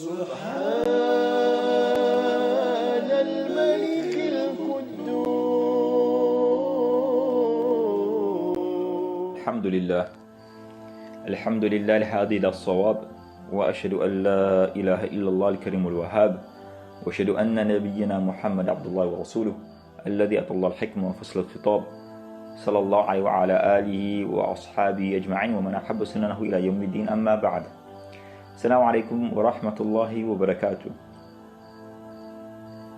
سبحان الملك القدوس. الحمد لله الهادي إلى الصواب، وأشهد أن لا إله إلا الله الكريم الوهاب، وأشهد أن نبينا محمد عبد الله ورسوله الذي أتى الله الحكمة وفصل الخطاب، صلى الله عليه وعلى آله وأصحابه أجمعين ومن أحب سننه إلى يوم الدين. أما بعد. Assalamu alaikum wa rahmatullahi wa barakatuh.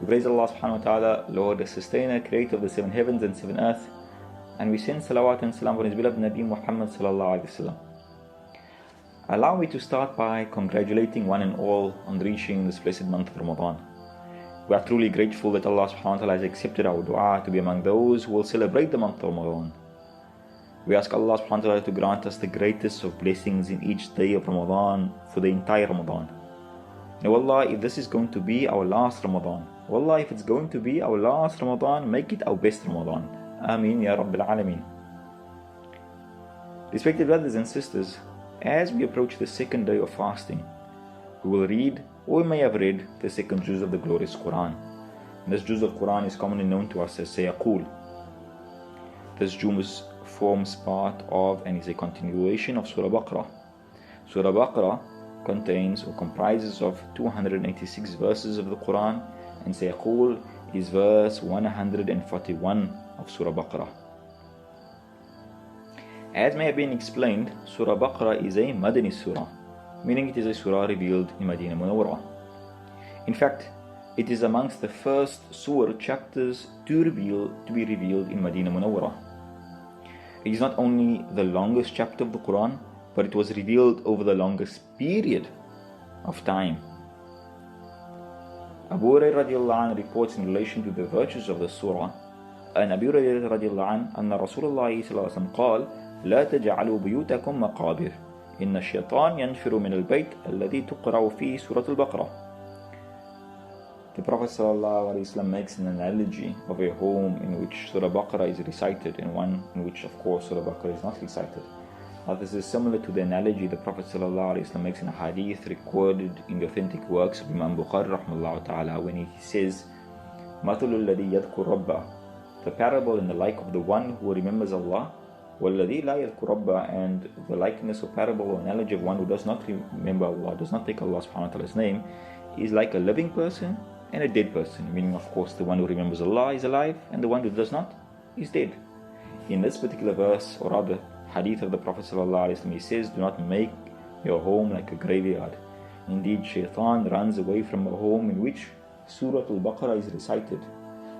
We praise Allah subhanahu wa ta'ala, Lord, the sustainer, creator of the seven heavens and seven earth, and we send salawat and salam on his beloved Nabi Muhammad sallallahu alaihi wasallam. Allow me to start by congratulating one and all on reaching this blessed month of Ramadan. We are truly grateful that Allah subhanahu wa ta'ala has accepted our dua to be among those who will celebrate the month of Ramadan. We ask Allah subhanahu wa ta'ala to grant us the greatest of blessings in each day of Ramadan for the entire Ramadan. And wallah, if this is going to be our last Ramadan, wallah, if it's going to be our last Ramadan, make it our best Ramadan. Ameen ya Rabbil Alameen. Respected brothers and sisters, as we approach the second day of fasting, we will read, or we may have read, the second juz of the glorious Quran. And this juz of Quran is commonly known to us as Sayaqul. This juz forms part of and is a continuation of Surah Baqarah. Surah Baqarah contains or comprises of 286 verses of the Quran, and Sayaqul is verse 141 of Surah Baqarah. As may have been explained, Surah Baqarah is a Madani Surah, meaning it is a surah revealed in Medina Munawwarah. In fact, it is amongst the first surah chapters to be revealed in Medina Munawwarah. It is not only the longest chapter of the Quran, but it was revealed over the longest period of time. Abu Hurairah radiallahu anhu reports in relation to the virtues of the surah, and Abu Hurairah radiallahu anhu, أن رسول الله صلى الله عليه وسلم قال: لا تجعلوا بيوتكم مقابر إن الشيطان ينفر من البيت الذي تقرأ فيه سورة البقرة. The Prophet ﷺ makes an analogy of a home in which Surah Baqarah is recited and one in which, of course, Surah Baqarah is not recited. Now, this is similar to the analogy the Prophet ﷺ makes in a hadith recorded in the authentic works of Imam Bukhari rahmahullah ta'ala, when he says, مَثُلُ الَّذِي يَذْكُرْ رَبَّهُ, the parable and the like of the one who remembers Allah, وَالَّذِي لَا يَذْكُرْ رَبَّهُ, and the likeness or parable or analogy of one who does not remember Allah, does not take Allah subhanahu wa ta'ala's name, is like a living person and a dead person, meaning, of course, the one who remembers Allah is alive and the one who does not is dead. In this particular verse, or rather hadith of the Prophet ﷺ, he says, do not make your home like a graveyard. Indeed, shaitan runs away from a home in which Surah Al-Baqarah is recited.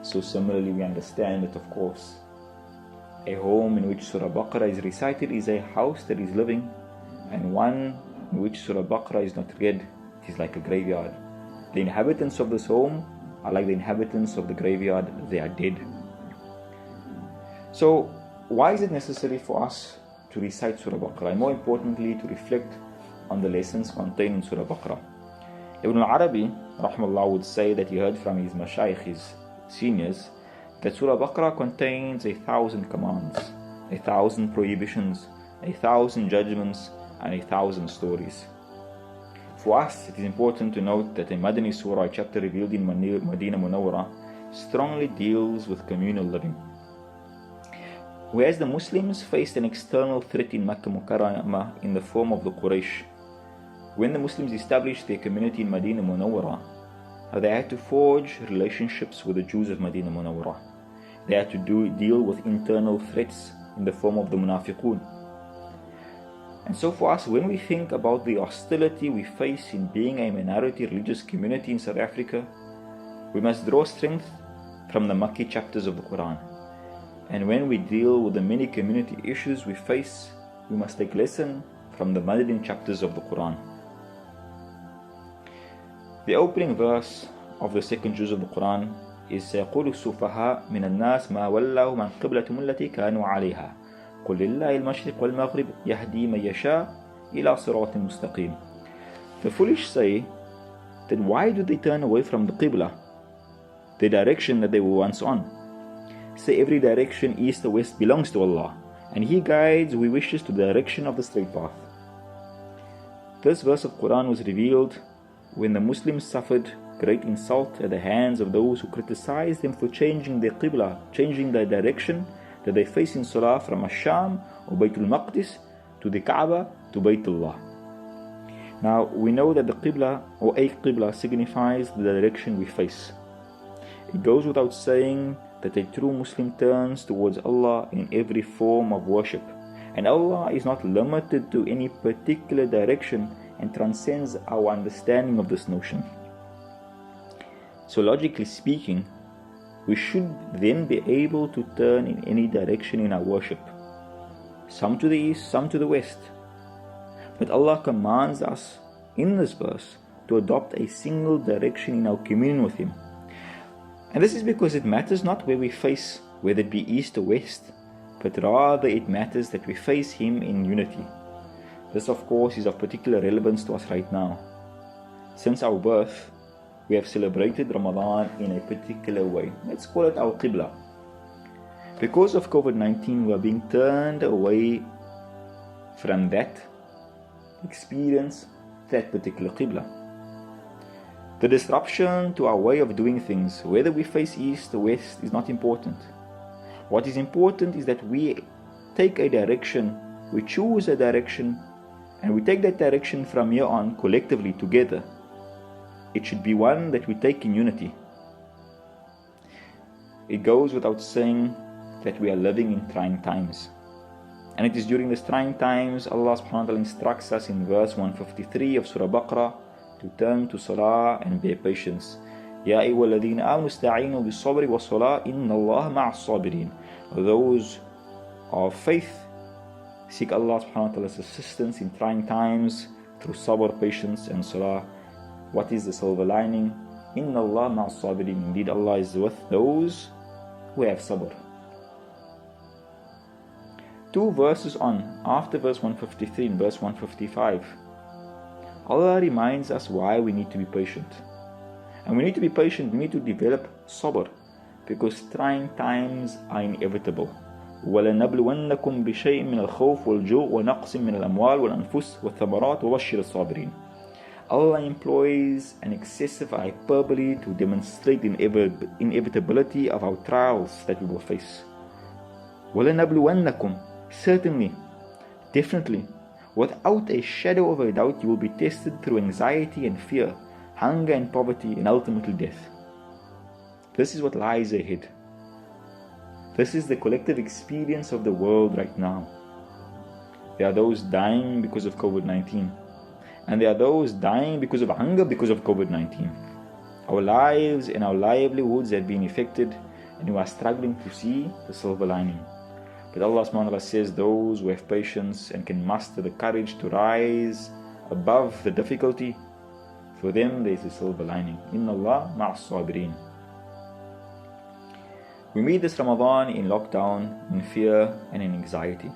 So similarly, we understand that, of course, a home in which Surah Baqarah is recited is a house that is living, and one in which Surah Baqarah is not read, it is like a graveyard. The inhabitants of this home are like the inhabitants of the graveyard, they are dead. So, why is it necessary for us to recite Surah Baqarah? And more importantly, to reflect on the lessons contained in Surah Baqarah. Ibn al-Arabi, rahmallah, would say that he heard from his mashayikh, his seniors, that Surah Baqarah contains 1,000 commands, 1,000 prohibitions, 1,000 judgments, and 1,000 stories. For us, it is important to note that a Madani Surah, a chapter revealed in Medina Munawwarah, strongly deals with communal living. Whereas the Muslims faced an external threat in Makkah Mukarramah in the form of the Quraysh, when the Muslims established their community in Medina Munawwarah, they had to forge relationships with the Jews of Medina Munawwarah. They had to deal with internal threats in the form of the Munafiqun. And so for us, when we think about the hostility we face in being a minority religious community in South Africa, we must draw strength from the Makki chapters of the Quran. And when we deal with the many community issues we face, we must take lesson from the Madani chapters of the Quran. The opening verse of the second juz of the Quran is سيقول السفهاء من الناس ما ولوا عن قبلتهم التي كانوا عليها قل لله المشرق والمغرب يهدي من يشاء إلى صراط مستقيم. The foolish say that why do they turn away from the Qibla, the direction that they were once on? Say every direction east or west belongs to Allah, and He guides who He wishes to the direction of the straight path. This verse of Quran was revealed when the Muslims suffered great insult at the hands of those who criticized them for changing their qibla, changing the direction that they face in salah from Ash-Sham or Baytul Maqdis to the Kaaba to Baytullah. Now we know that the qibla or a qibla signifies the direction we face. It goes without saying that a true Muslim turns towards Allah in every form of worship, and Allah is not limited to any particular direction and transcends our understanding of this notion. So logically speaking, we should then be able to turn in any direction in our worship, some to the east, some to the west. But Allah commands us in this verse to adopt a single direction in our communion with Him. And this is because it matters not where we face, whether it be east or west, but rather it matters that we face Him in unity. This of course is of particular relevance to us right now. Since our birth, we have celebrated Ramadan in a particular way. Let's call it our qibla. Because of COVID-19, we are being turned away from that experience, that particular qibla. The disruption to our way of doing things, whether we face east or west, is not important. What is important is that we take a direction, we choose a direction, and we take that direction from here on collectively together. It should be one that we take in unity. It goes without saying that we are living in trying times. And it is during these trying times Allah subhanahu wa ta'ala instructs us in verse 153 of Surah Baqarah to turn to Salah and bear patience. Ya ayyuhalladhina amanu ista'inu bis-sabri was-salah inna Allah ma'as-sabirin. Those of faith seek Allah subhanahu wa ta'ala's assistance in trying times through sabr, patience and salah. What is the silver lining? Inna Allah ma'as-sabirin. Indeed, Allah is with those who have sabr. 2 verses on, after verse 153 and verse 155, Allah reminds us why we need to be patient. And we need to be patient, we need to develop sabr, because trying times are inevitable. وَلَنَبْلُوَنَّكُمْ بِشَيْءٍ مِنَ الْخَوْفِ وَالْجُوعِ وَنَقْصٍ مِنَ الْأَمْوَالِ وَالْأَنفُسِ وَالثَّمَرَاتِ وَبَشِّرِ الصَّابِرِينَ. Allah employs an excessive hyperbole to demonstrate the inevitability of our trials that we will face. وَلَنَبْلُوَنَّكُمْ, certainly, definitely, without a shadow of a doubt, you will be tested through anxiety and fear, hunger and poverty, and ultimately death. This is what lies ahead. This is the collective experience of the world right now. There are those dying because of COVID-19, and there are those dying because of hunger because of COVID-19. Our lives and our livelihoods have been affected, and we are struggling to see the silver lining. But Allah subhanahu wa ta'ala says those who have patience and can muster the courage to rise above the difficulty, for them there is a silver lining. Inna Allah ma'as-sabirin. We meet this Ramadan in lockdown, in fear and in anxiety.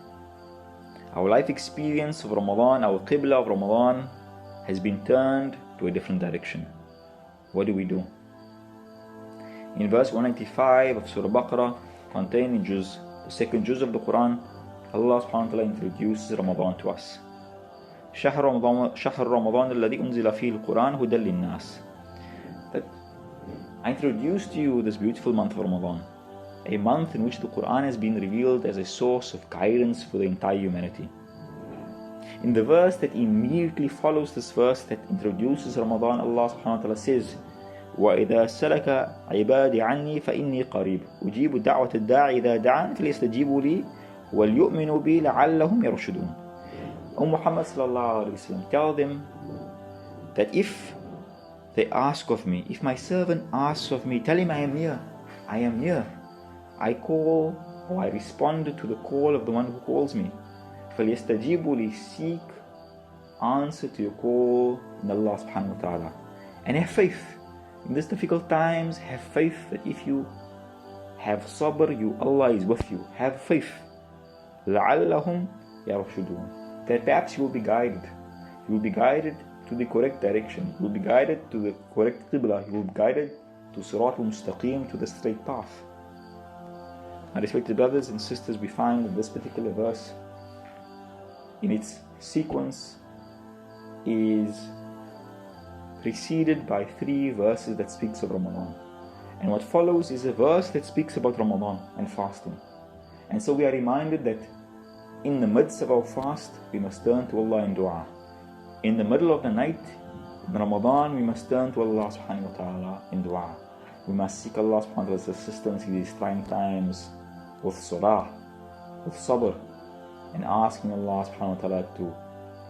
Our life experience of Ramadan, our qibla of Ramadan, has been turned to a different direction. What do we do? In verse 195 of Surah Baqarah, contained in the second juz of the Quran, Allah subhanahu wa ta'ala introduces Ramadan to us. شهر رمضان الذي أنزل فيه القرآن هدى للناس. That I introduced to you this beautiful month of Ramadan, a month in which the Quran has been revealed as a source of guidance for the entire humanity. In the verse that immediately follows this verse that introduces Ramadan, Allah subhanahu wa ta'ala says, وَإِذَا سَلَكَ عِبَادِ عَنِّي فَإِنِّي قَرِيبٌ أُجِيبُ دَعْوَةَ الدَّاعِ إِذَا دَعَانِ فَلْيَسْتَجِيبُوا لِي وَلْيُؤْمِنُوا بِي لَعَلَّهُمْ يَرْشُدُونَ. O Muhammad sallallahu alayhi wa sallam, tell them that if they ask of me, if my servant asks of me, tell him I am near. I am near. I call, or I respond to the call of the one who calls me. فَلْيَسْتَجِيبُوا لِي, seek answer to your call in Allah subhanahu wa ta'ala. And have faith. In these difficult times, have faith that if you have sabr, Allah is with you. Have faith. لَعَلَّهُمْ يَرْشُدُونَ. That perhaps you will be guided. You will be guided to the correct direction. You will be guided to the correct qibla. You will be guided to Sirat al-Mustaqim, to the straight path. My respected brothers and sisters, we find that this particular verse, in its sequence, is preceded by 3 verses that speaks of Ramadan. And what follows is a verse that speaks about Ramadan and fasting. And so we are reminded that in the midst of our fast, we must turn to Allah in dua. In the middle of the night, in Ramadan, we must turn to Allah subhanahu wa ta'ala in dua. We must seek Allah subhanahu wa ta'ala's assistance in these trying times with surah, with sabr, and asking Allah subhanahu wa ta'ala to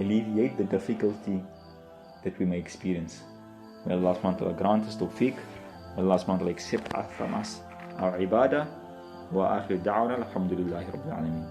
alleviate the difficulty that we may experience. May Allah subhanahu wa ta'ala grant us tawfiq. May Allah subhanahu wa ta'ala accept from us our ibadah. Wa akhir da'wana alhamdulillahi rabbil alameen.